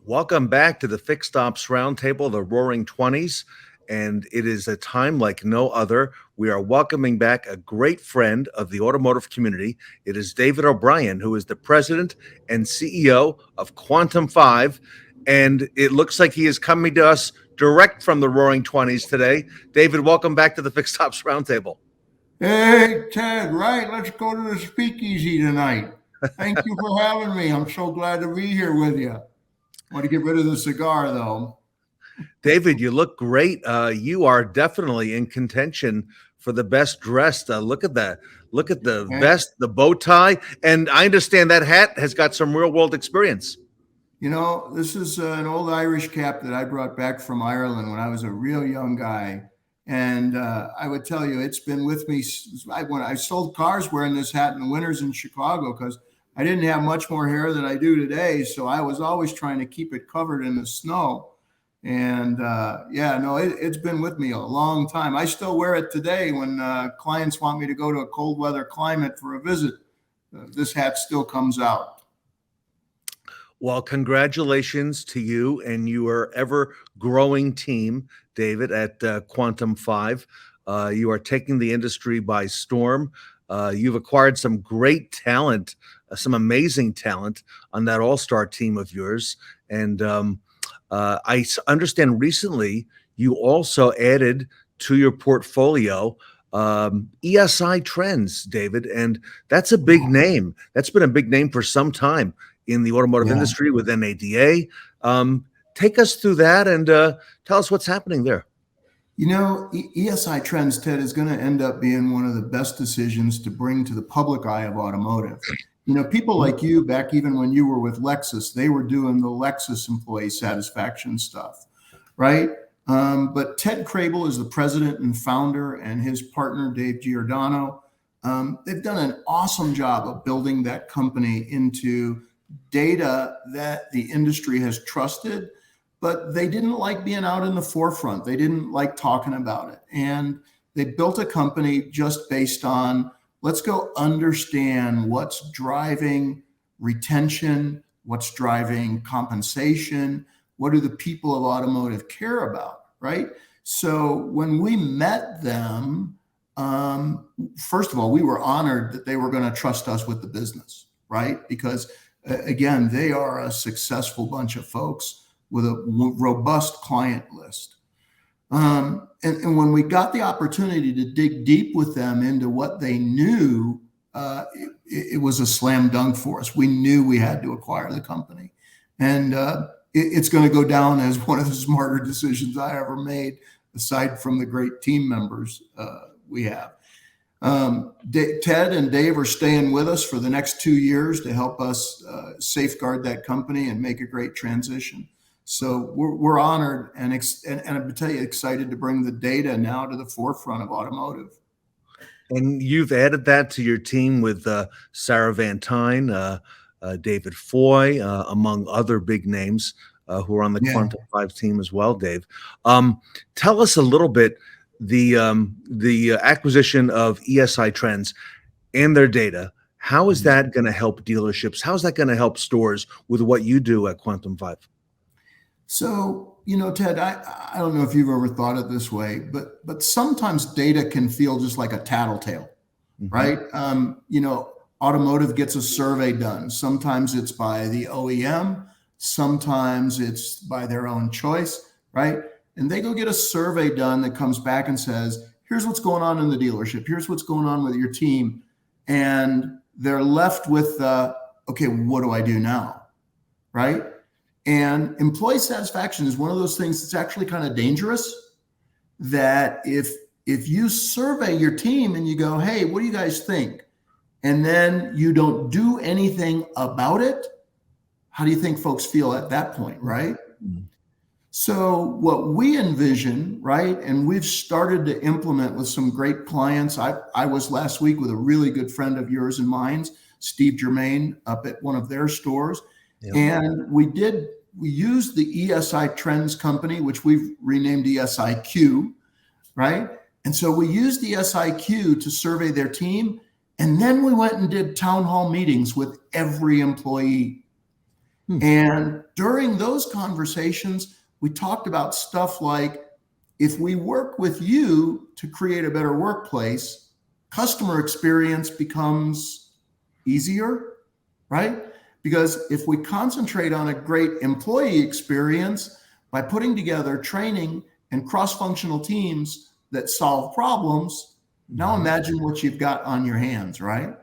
Welcome back to the Fixed Ops Roundtable, the Roaring Twenties. And it is a time like no other. We are welcoming back a great friend of the automotive community. It is David O'Brien, who is the president and CEO of Quantum5. And it looks like he is coming to us direct from the Roaring Twenties today. David, welcome back to the Fixed Ops Roundtable. Hey, Ted, right? Let's go to the speakeasy tonight. Thank you for having me. I'm so glad to be here with you. Want to get rid of the cigar, though. David, you look great. You are definitely in contention for the best dressed. Look at that. Look at the vest, the bow tie. And I understand that hat has got some real world experience. You know, this is an old Irish cap that I brought back from Ireland when I was a real young guy. And I would tell you, it's been with me when I sold cars wearing this hat in the winters in Chicago because I didn't have much more hair than I do today. So I was always trying to keep it covered in the snow. And it's been with me a long time. I still wear it today when clients want me to go to a cold weather climate for a visit. This hat still comes out. Well, congratulations to you and your ever growing team, David, at Quantum5. You are taking the industry by storm. You've acquired some great talent, some amazing talent on that all-star team of yours. And I understand recently you also added to your portfolio ESI Trends, David, and that's a big name. That's been a big name for some time in the automotive industry with NADA. Take us through that and tell us what's happening there. You know, ESI Trends, Ted, is going to end up being one of the best decisions to bring to the public eye of automotive. You know, people like you, back even when you were with Lexus, they were doing the Lexus employee satisfaction stuff, right? But Ted Crable is the president and founder, and his partner, Dave Giordano. They've done an awesome job of building that company into data that the industry has trusted, but they didn't like being out in the forefront. They didn't like talking about it. And they built a company just based on, let's go understand what's driving retention, what's driving compensation, what do the people of automotive care about, right? So when we met them, first of all, we were honored that they were going to trust us with the business, right? Because again, they are a successful bunch of folks with a robust client list. And when we got the opportunity to dig deep with them into what they knew, it was a slam dunk for us. We knew we had to acquire the company. And it's going to go down as one of the smarter decisions I ever made, aside from the great team members we have. Ted and Dave are staying with us for the next 2 years to help us safeguard that company and make a great transition. So we're honored and I tell you, excited to bring the data now to the forefront of automotive. And you've added that to your team with Sarah Van Tyne, David Foy, among other big names who are on the Quantum5 team as well, Dave. Tell us a little bit the acquisition of ESI Trends and their data. How is that going to help dealerships? How is that going to help stores with what you do at Quantum5? So, you know, Ted, I don't know if you've ever thought it this way, but sometimes data can feel just like a tattletale, right? You know, automotive gets a survey done. Sometimes it's by the OEM, sometimes it's by their own choice, right? And they go get a survey done that comes back and says, here's what's going on in the dealership. Here's what's going on with your team. And they're left with, okay, what do I do now? Right? And employee satisfaction is one of those things that's actually kind of dangerous, that if you survey your team and you go, hey, what do you guys think? And then you don't do anything about it, how do you think folks feel at that point, right? So what we envision, right, and we've started to implement with some great clients. I was last week with a really good friend of yours and mine, Steve Germain, up at one of their stores. Yep. And we used the ESI Trends company, which we've renamed ESIQ, right? And so we used ESIQ to survey their team. And then we went and did town hall meetings with every employee. And during those conversations, we talked about stuff like, if we work with you to create a better workplace, customer experience becomes easier, right? Because if we concentrate on a great employee experience by putting together training and cross-functional teams that solve problems, now imagine what you've got on your hands, right?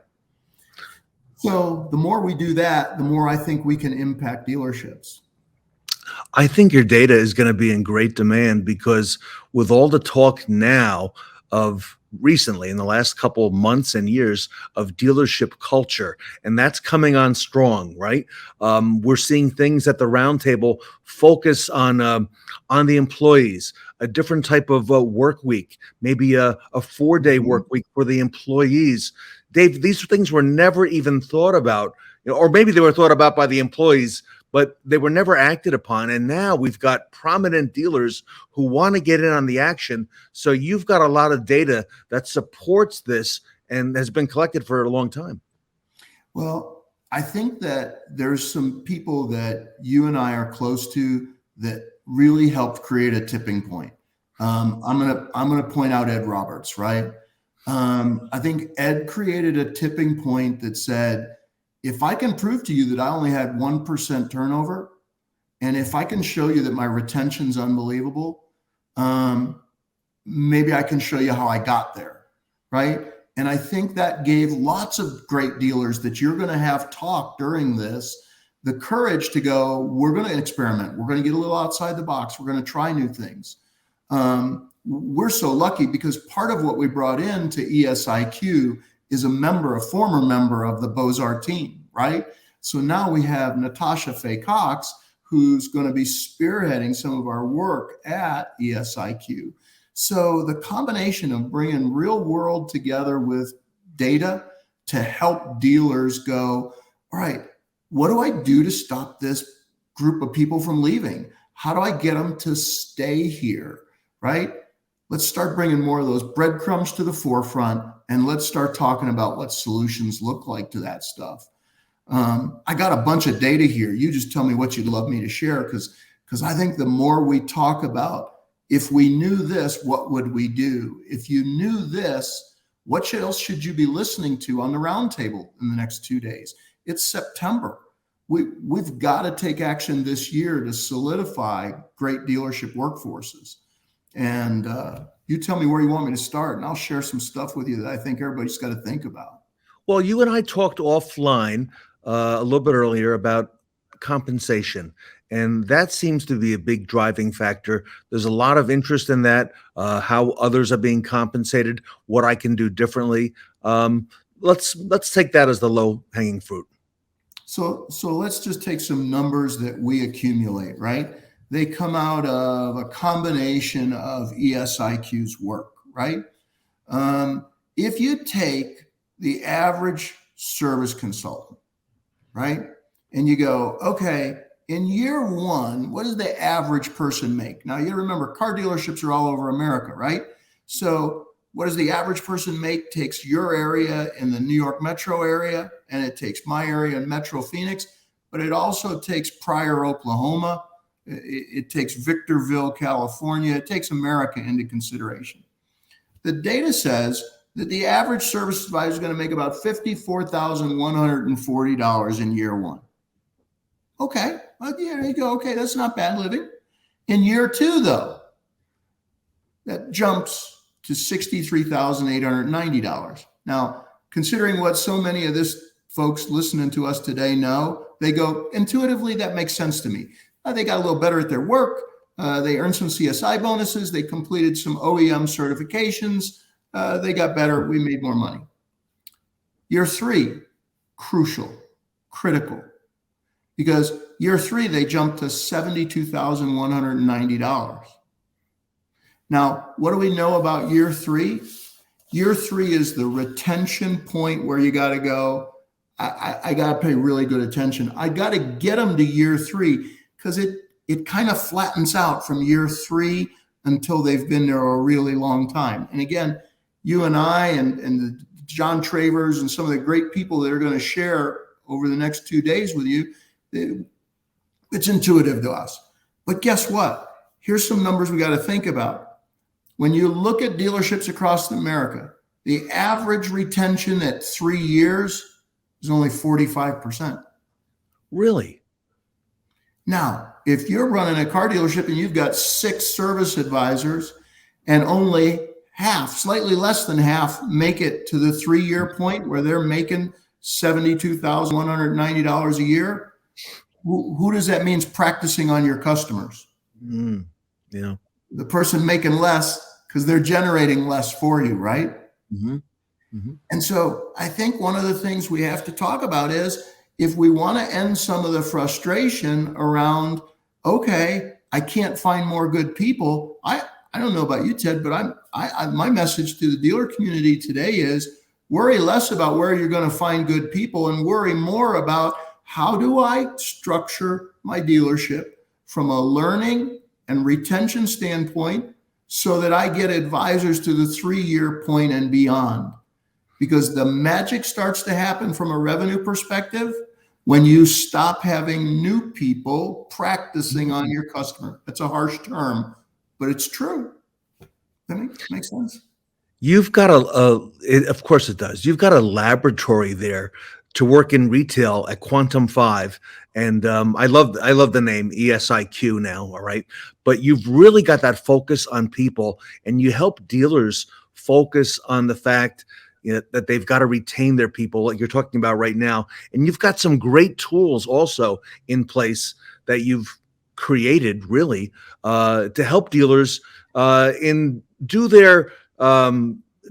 So the more we do that, the more I think we can impact dealerships. I think your data is going to be in great demand because with all the talk now of recently in the last couple of months and years of dealership culture, and that's coming on strong, right? We're seeing things at the roundtable focus on the employees, a different type of work week, maybe a 4-day work week for the employees. Dave, these things were never even thought about, or maybe they were thought about by the employees, but they were never acted upon. And now we've got prominent dealers who want to get in on the action. So you've got a lot of data that supports this and has been collected for a long time. Well, I think that there's some people that you and I are close to that really helped create a tipping point. I'm gonna point out Ed Roberts, right? I think Ed created a tipping point that said, if I can prove to you that I only had 1% turnover, and if I can show you that my retention's unbelievable, maybe I can show you how I got there, right? And I think that gave lots of great dealers that you're going to have talk during this the courage to go, we're going to experiment. We're going to get a little outside the box. We're going to try new things. We're so lucky because part of what we brought into ESIQ is a former member of the Beaux-Arts team, right? So now we have Natasha Faye Cox, who's going to be spearheading some of our work at ESIQ. So the combination of bringing real world together with data to help dealers go, all right, what do I do to stop this group of people from leaving? How do I get them to stay here, right? Let's start bringing more of those breadcrumbs to the forefront, and let's start talking about what solutions look like to that stuff. I got a bunch of data here. You just tell me what you'd love me to share, because I think the more we talk about, if we knew this, what would we do? If you knew this, what else should you be listening to on the roundtable in the next 2 days? It's September. We've got to take action this year to solidify great dealership workforces. And you tell me where you want me to start, and I'll share some stuff with you that I think everybody's got to think about. Well, you and I talked offline a little bit earlier about compensation, and that seems to be a big driving factor. There's a lot of interest in that, how others are being compensated, what I can do differently. Let's take that as the low hanging fruit. So let's just take some numbers that we accumulate, right? They come out of a combination of ESIQ's work, right? If you take the average service consultant, right? And you go, okay, in year one, what does the average person make? Now, you remember, car dealerships are all over America, right? So what does the average person make? Takes your area in the New York metro area, and it takes my area in Metro Phoenix, but it also takes Pryor, Oklahoma. It takes Victorville, California. It takes America into consideration. The data says that the average service advisor is going to make about $54,140 in year one. Okay, well, there you go. Okay, that's not bad living. In year two, though, that jumps to $63,890. Now, considering what so many of this folks listening to us today know, they go, intuitively, that makes sense to me. They got a little better at their work. They earned some CSI bonuses. They completed some OEM certifications. They got better. We made more money. Year three, crucial, critical, because year three, they jumped to $72,190. Now, what do we know about year three? Year three is the retention point where you got to go, I got to pay really good attention. I got to get them to year three, because it kind of flattens out from year three until they've been there a really long time. And again, you and I and John Travers and some of the great people that are going to share over the next 2 days with you, It's intuitive to us. But guess what? Here's some numbers we got to think about. When you look at dealerships across America, the average retention at 3 years is only 45%. Really? Now, if you're running a car dealership and you've got 6 service advisors and only half, slightly less than half, make it to the 3-year point where they're making $72,190 a year, who does that mean is practicing on your customers? Yeah. The person making less because they're generating less for you, right? And so I think one of the things we have to talk about is if we want to end some of the frustration around, okay, I can't find more good people. I don't know about you, Ted, but my message to the dealer community today is worry less about where you're going to find good people and worry more about how do I structure my dealership from a learning and retention standpoint so that I get advisors to the 3-year point and beyond. Because the magic starts to happen from a revenue perspective when you stop having new people practicing on your customer. That's a harsh term, but it's true. That makes sense. You've got of course it does. You've got a laboratory there to work in retail at Quantum5. And I love the name ESIQ now. All right. But you've really got that focus on people, and you help dealers focus on the fact that they've got to retain their people, like you're talking about right now. And you've got some great tools also in place that you've created really to help dealers do their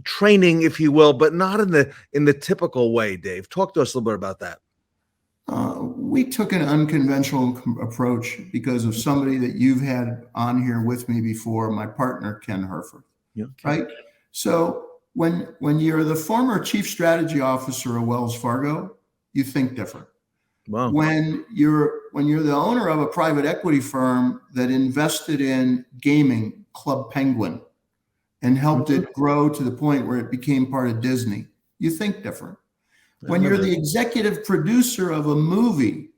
training, if you will, but not in the typical way. Dave, talk to us a little bit about that. We took an unconventional approach because of somebody that you've had on here with me before, my partner, Ken Herford. Yeah. Right. So when you're the former chief strategy officer of Wells Fargo, you think different. Wow. When you're the owner of a private equity firm that invested in gaming, Club Penguin, and helped it grow to the point where it became part of Disney, you think different. When you're the executive producer of a movie,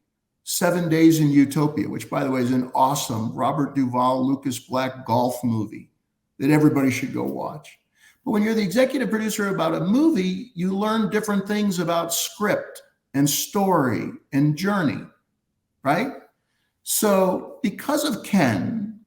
7 Days in Utopia, which by the way is an awesome Robert Duvall, Lucas Black golf movie that everybody should go watch. But when you're the executive producer about a movie, you learn different things about script and story and journey, right? So because of Ken,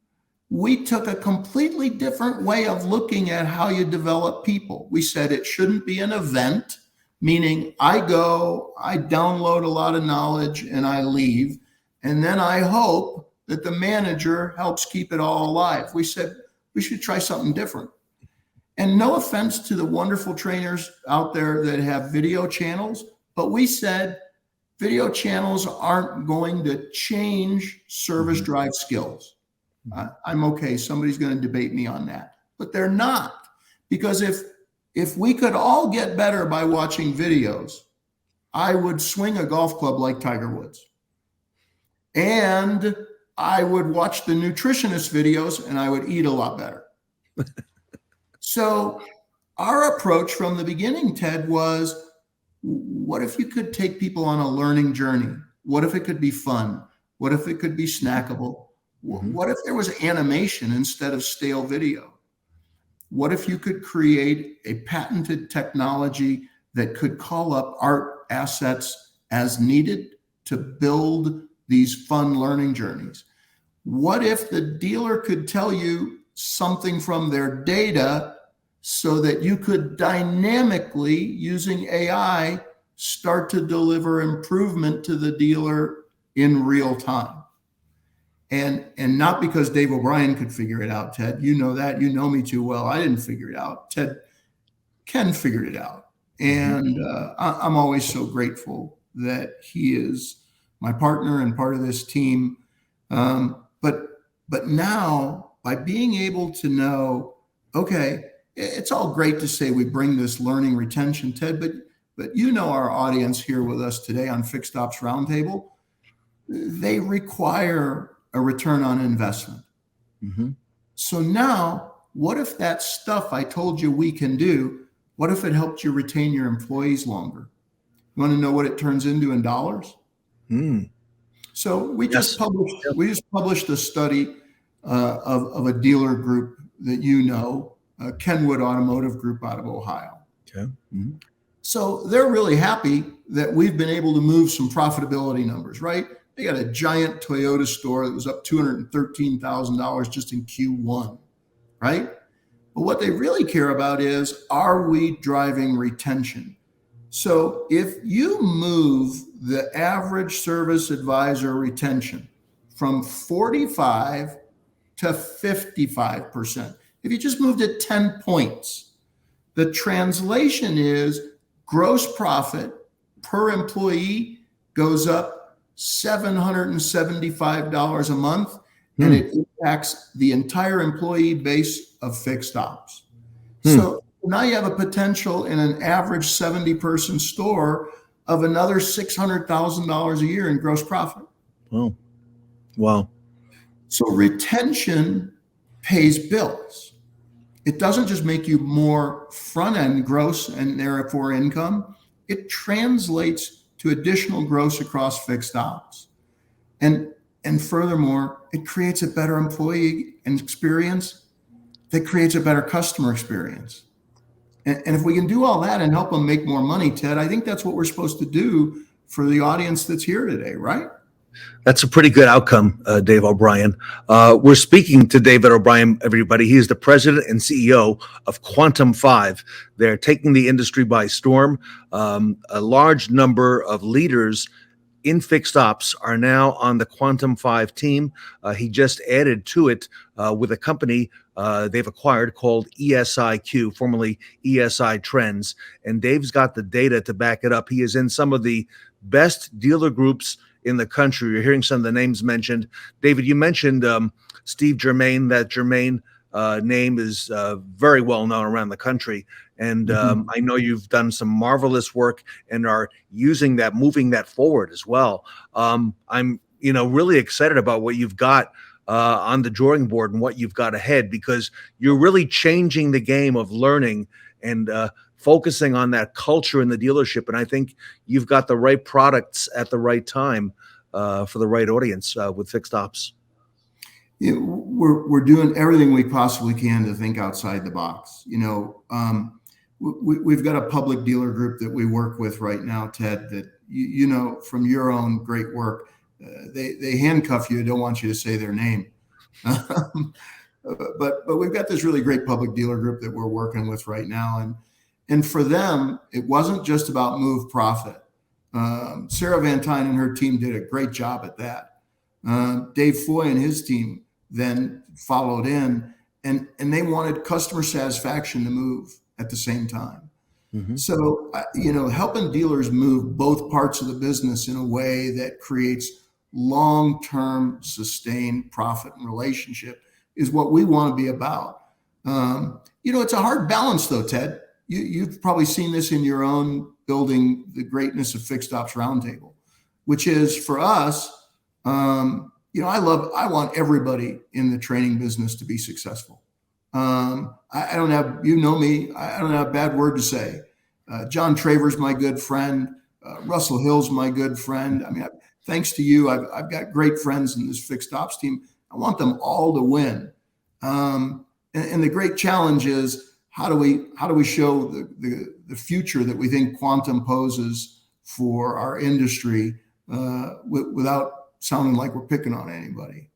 we took a completely different way of looking at how you develop people. We said it shouldn't be an event, meaning I go, I download a lot of knowledge and I leave, and then I hope that the manager helps keep it all alive. We said we should try something different. And no offense to the wonderful trainers out there that have video channels, but we said video channels aren't going to change service drive skills. I'm okay. Somebody's going to debate me on that, but they're not. Because if we could all get better by watching videos, I would swing a golf club like Tiger Woods. And I would watch the nutritionist videos and I would eat a lot better. So our approach from the beginning, Ted, was what if you could take people on a learning journey? What if it could be fun? What if it could be snackable? What if there was animation instead of stale video? What if you could create a patented technology that could call up art assets as needed to build these fun learning journeys? What if the dealer could tell you something from their data so that you could dynamically, using AI, start to deliver improvement to the dealer in real time? And not because Dave O'Brien could figure it out, Ted. You know that. You know me too well. I didn't figure it out. Ken figured it out. And I'm always so grateful that he is my partner and part of this team. But now, by being able to know, okay, it's all great to say we bring this learning retention, Ted, but you know our audience here with us today on Fixed Ops Roundtable, they require a return on investment. So now, what if that stuff I told you we can do, what if it helped you retain your employees longer? You want to know what it turns into in dollars? So Yes. Yep. we just published a study of a dealer group that you know, Kenwood Automotive Group out of Ohio. Okay. Mhm. So they're really happy that we've been able to move some profitability numbers, right? They got a giant Toyota store that was up $213,000 just in Q1, right? But what they really care about is, are we driving retention? So if you move the average service advisor retention from 45 to 55%, if you just moved it 10 points, the translation is gross profit per employee goes up $775 a month, and it impacts the entire employee base of fixed ops. So now you have a potential in an average 70-person store of another $600,000 a year in gross profit. Wow. Wow. So retention pays bills. It doesn't just make you more front-end gross and therefore income. It translates to additional gross across fixed ops. And furthermore, it creates a better employee experience that creates a better customer experience. And if we can do all that and help them make more money, Ted, I think that's what we're supposed to do for the audience that's here today, right? That's a pretty good outcome, Dave O'Brien. We're speaking to David O'Brien, everybody. He is the president and CEO of Quantum5. They're taking the industry by storm. A large number of leaders in fixed ops are now on the Quantum5 team. He just added to it with a company they've acquired called ESIQ, formerly ESI Trends. And Dave's got the data to back it up. He is in some of the best dealer groups in the country. You're hearing some of the names mentioned. David, you mentioned Steve Germain. That Germain name is very well known around the country. And I know you've done some marvelous work and are using that, moving that forward as well. I'm, really excited about what you've got on the drawing board and what you've got ahead, because you're really changing the game of learning and focusing on that culture in the dealership. And I think you've got the right products at the right time for the right audience with fixed ops. Yeah, we're doing everything we possibly can to think outside the box. We've got a public dealer group that we work with right now, Ted, that you know from your own great work. They handcuff you, don't want you to say their name. But we've got this really great public dealer group that we're working with right now. And for them, it wasn't just about move profit. Sarah Van Tyne and her team did a great job at that. Dave Foy and his team then followed in, and they wanted customer satisfaction to move at the same time. So, helping dealers move both parts of the business in a way that creates long-term sustained profit and relationship is what we want to be about. It's a hard balance though, Ted. You've probably seen this in your own building the greatness of Fixed Ops Roundtable, which is for us, I want everybody in the training business to be successful. I don't have, me, I don't have a bad word to say. John Traver's my good friend. Russell Hill's my good friend. I mean, thanks to you, I've got great friends in this fixed ops team. I want them all to win. And the great challenge is, how do we show the future that we think quantum poses for our industry without sounding like we're picking on anybody?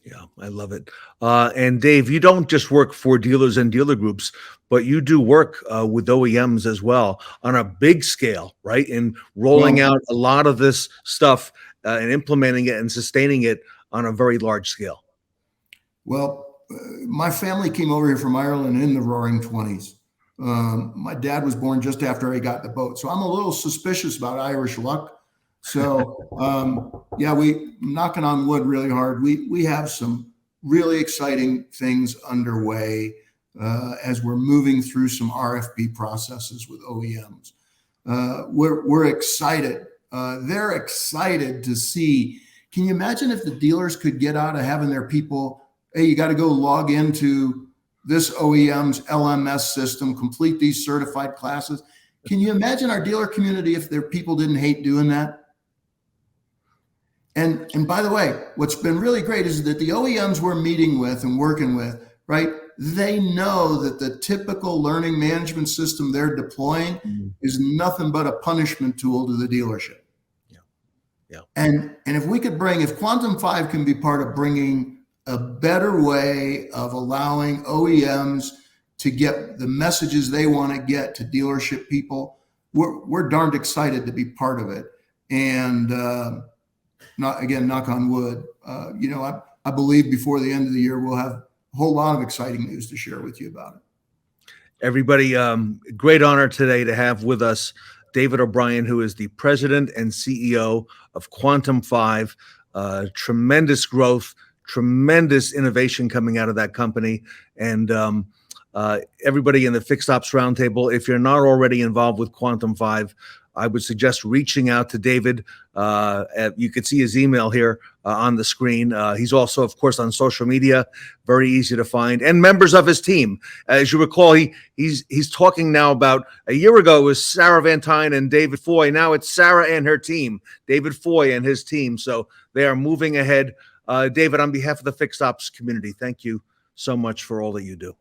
Yeah, I love it. And Dave, you don't just work for dealers and dealer groups, but you do work with OEMs as well on a big scale, right? And rolling out a lot of this stuff and implementing it and sustaining it on a very large scale. Well, my family came over here from Ireland in the Roaring '20s. My dad was born just after I got the boat, so I'm a little suspicious about Irish luck. So, we knocking on wood really hard. We have some really exciting things underway as we're moving through some RFP processes with OEMs. We're excited. They're excited to see. Can you imagine if the dealers could get out of having their people, hey, you got to go log into this OEM's LMS system, complete these certified classes. Can you imagine our dealer community if their people didn't hate doing that? And by the way, what's been really great is that the OEMs we're meeting with and working with, right? They know that the typical learning management system they're deploying is nothing but a punishment tool to the dealership. Yeah. Yeah. And if we could if Quantum5 can be part of bringing a better way of allowing OEMs to get the messages they want to get to dealership people, we're darned excited to be part of it. And knock on wood, I believe before the end of the year, we'll have a whole lot of exciting news to share with you about it. Everybody, great honor today to have with us David O'Brien, who is the president and CEO of Quantum5. Tremendous growth, tremendous innovation coming out of that company. And everybody in the Fixed Ops Roundtable, if you're not already involved with Quantum5, I would suggest reaching out to David. You can see his email here on the screen. He's also, of course, on social media, very easy to find, and members of his team. As you recall, he's talking now about a year ago it was Sarah Van Tyne and David Foy. Now it's Sarah and her team, David Foy and his team. So they are moving ahead. David, on behalf of the Fixed Ops community, thank you so much for all that you do.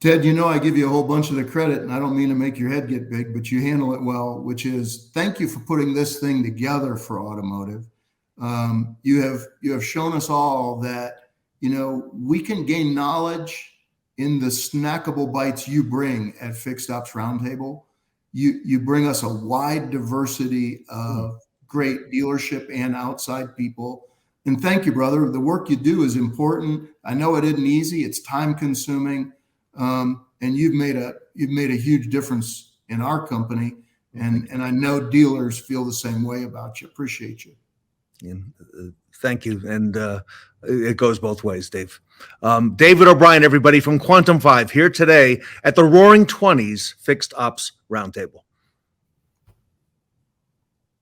Ted, I give you a whole bunch of the credit, and I don't mean to make your head get big, but you handle it well, which is thank you for putting this thing together for automotive. You have shown us all that, we can gain knowledge in the snackable bites you bring at Fixed Ops Roundtable. You bring us a wide diversity of great dealership and outside people. And thank you, brother. The work you do is important. I know it isn't easy. It's time consuming. And you've made a huge difference in our company, and I know dealers feel the same way about you. Appreciate you. Thank you, and it goes both ways, Dave. David O'Brien, everybody from Quantum5, here today at the Roaring 20s Fixed Ops Roundtable.